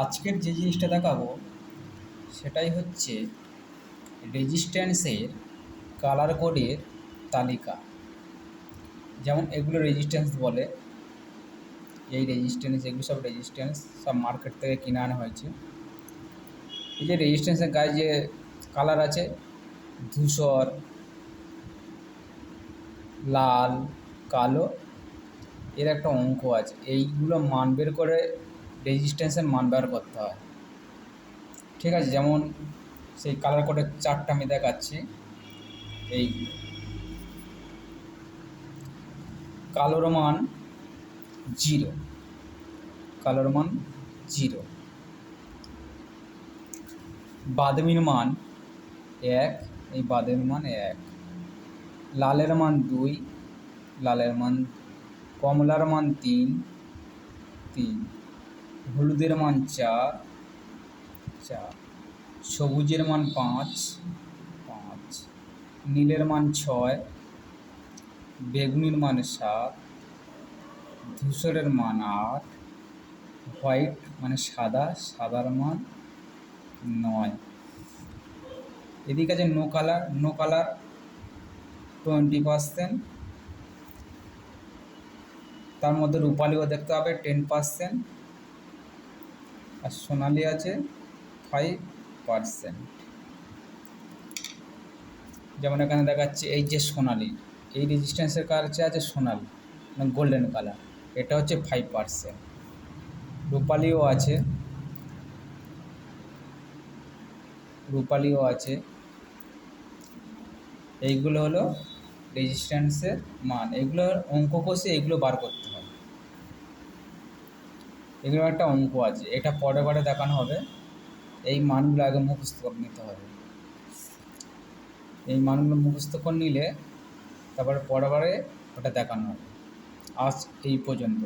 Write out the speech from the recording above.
আজকের যে জিনিসটা দেখাবো সেটাই হচ্ছে রেজিস্ট্যান্সের কালার কোডের তালিকা। যেমন এগুলো রেজিস্ট্যান্স বলে, এই রেজিস্ট্যান্স, এগুলো সব রেজিস্ট্যান্স, সব মার্কেট থেকে কিনে আনা হয়েছে। এই যে রেজিস্ট্যান্সের গায়ে যে কালার আছে, ধূসর, লাল, কালো, এর একটা অঙ্ক আছে। এইগুলো মান বের করে রেজিস্ট্যান্সের মান বের করতে হয়। ঠিক আছে, যেমন সেই কালার কোডের চারটা আমি দেখাচ্ছি। এইগুলো কালোর মান 0, কালোর মান 0, বাদামির মান 1, এই বাদামির মান 1, লালের মান 2, লালের মান, কমলার মান 3, হলুদের মান 4, সবুজের মান 5, নীলের মান 6, বেগুনির মান 7, ধূসরের মান 8, হোয়াইট মানে সাদা, সাদার মান 9। এদিকে আছে নো কালার 20%, তার মধ্যে রূপালিও দেখতে হবে 10%, আর সোনালি আছে 5%। যেমন এখানে দেখাচ্ছে এই যে সোনালি, এই রেজিস্ট্যান্সের কাছে আছে সোনালি মানে গোল্ডেন কালার, এটা হচ্ছে 5%। রূপালিও আছে, এইগুলো হলো রেজিস্ট্যান্সের মান। এগুলোর অঙ্ক কষে এগুলো বার করতে হবে। এগুলো একটা অঙ্ক আছে, এটা পরে দেখানো হবে। এই মানগুলো আগে মুখস্থ করে নিতে হবে। এই মানগুলো মুখস্থ করে নিলে তারপরে পরে ওটা দেখানো হবে। আজ এই পর্যন্ত।